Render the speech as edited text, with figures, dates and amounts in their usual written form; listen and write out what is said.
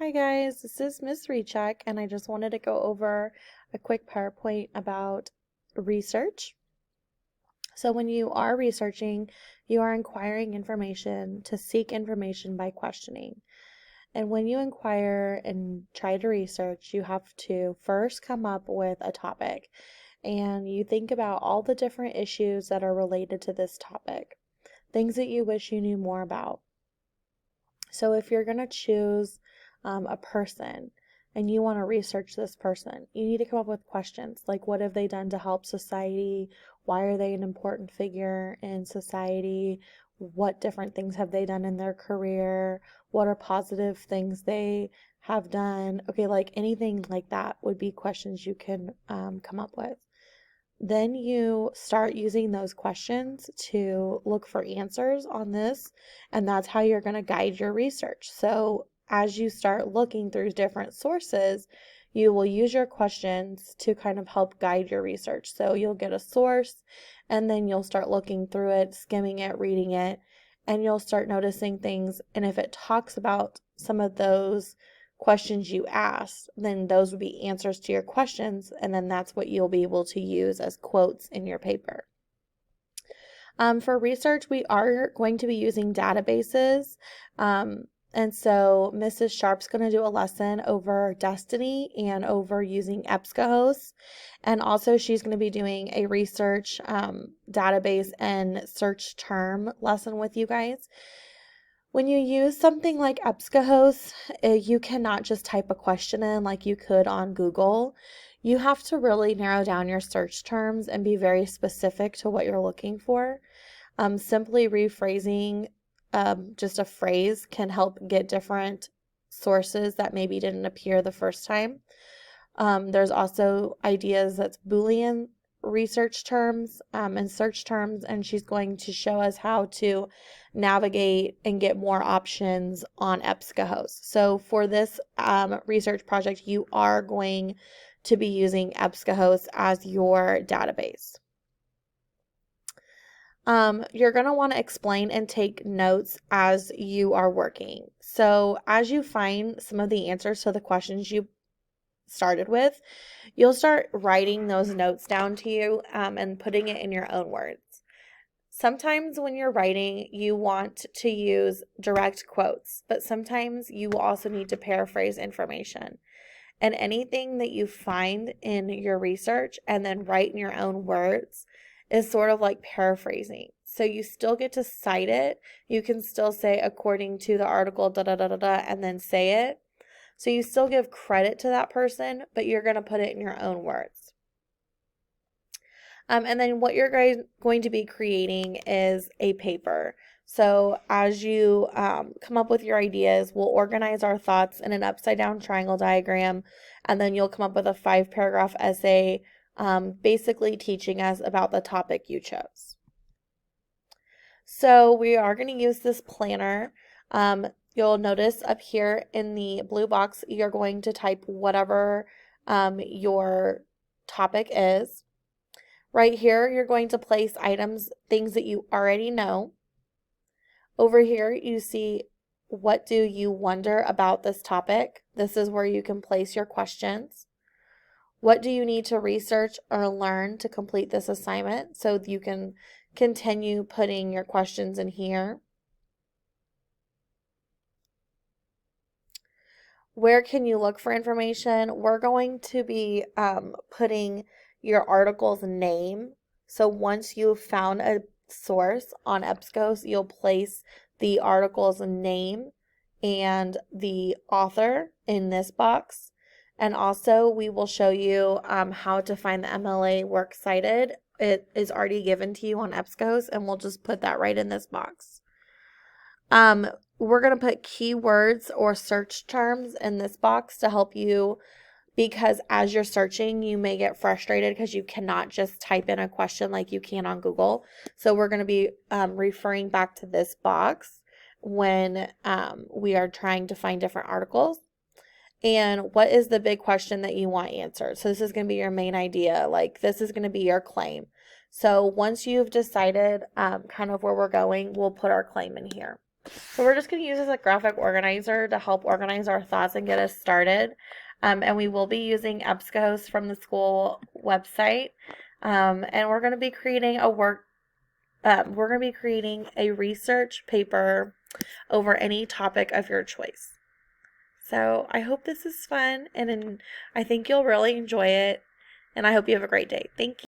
Hi guys, this is Miss Recheck, and I just wanted to go over a quick PowerPoint about research. So when you are researching, you are inquiring information to seek information by questioning. And when you inquire and try to research, you have to first come up with a topic, and you think about all the different issues that are related to this topic, things that you wish you knew more about. So if you're going to choose a person and you want to research this person, you need to come up with questions like, what have they done to help society? Why are they an important figure in society? What different things have they done in their career? What are positive things they have done? Okay, like anything like that would be questions you can come up with. Then you start using those questions to look for answers on this, and that's how you're going to guide your research. So as you start looking through different sources, you will use your questions to kind of help guide your research. So you'll get a source, and then you'll start looking through it, skimming it, reading it, and you'll start noticing things. And if it talks about some of those questions you asked, then those would be answers to your questions, and then that's what you'll be able to use as quotes in your paper. For research, we are going to be using databases. And so Mrs. Sharp's going to do a lesson over Destiny and over using EBSCOhost. And also she's going to be doing a research database and search term lesson with you guys. When you use something like EBSCOhost, you cannot just type a question in like you could on Google. You have to really narrow down your search terms and be very specific to what you're looking for. Simply rephrasing just a phrase can help get different sources that maybe didn't appear the first time. There's also ideas that's Boolean research terms and search terms, and she's going to show us how to navigate and get more options on EBSCOhost. So for this research project, you are going to be using EBSCOhost as your database. You're going to want to explain and take notes as you are working. So as you find some of the answers to the questions you started with, you'll start writing those notes down to you and putting it in your own words. Sometimes when you're writing, you want to use direct quotes, but sometimes you will also need to paraphrase information. And anything that you find in your research and then write in your own words is sort of like paraphrasing. So you still get to cite it. You can still say, according to the article, da da da da da, and then say it. So you still give credit to that person, but you're going to put it in your own words. And then what you're going to be creating is a paper. So as you come up with your ideas, we'll organize our thoughts in an upside down triangle diagram, and then you'll come up with a 5-paragraph essay basically teaching us about the topic you chose. So we are going to use this planner. You'll notice up here in the blue box, you're going to type whatever your topic is. Right here, you're going to place items, things that you already know. Over here, you see, what do you wonder about this topic? This is where you can place your questions. What do you need to research or learn to complete this assignment? So you can continue putting your questions in here. Where can you look for information? We're going to be putting your article's name. So once you've found a source on EBSCO, you'll place the article's name and the author in this box. And also we will show you how to find the MLA Works Cited. It is already given to you on EBSCO, and we'll just put that right in this box. We're going to put keywords or search terms in this box to help you, because as you're searching, you may get frustrated because you cannot just type in a question like you can on Google. So we're going to be referring back to this box when we are trying to find different articles. And what is the big question that you want answered? So this is going to be your main idea. Like, this is going to be your claim. So once you've decided kind of where we're going, we'll put our claim in here. So we're just going to use this as a graphic organizer to help organize our thoughts and get us started. And we will be using EBSCOhost from the school website. And we're going to be creating a research paper over any topic of your choice. So I hope this is fun, and I think you'll really enjoy it, and I hope you have a great day. Thank you.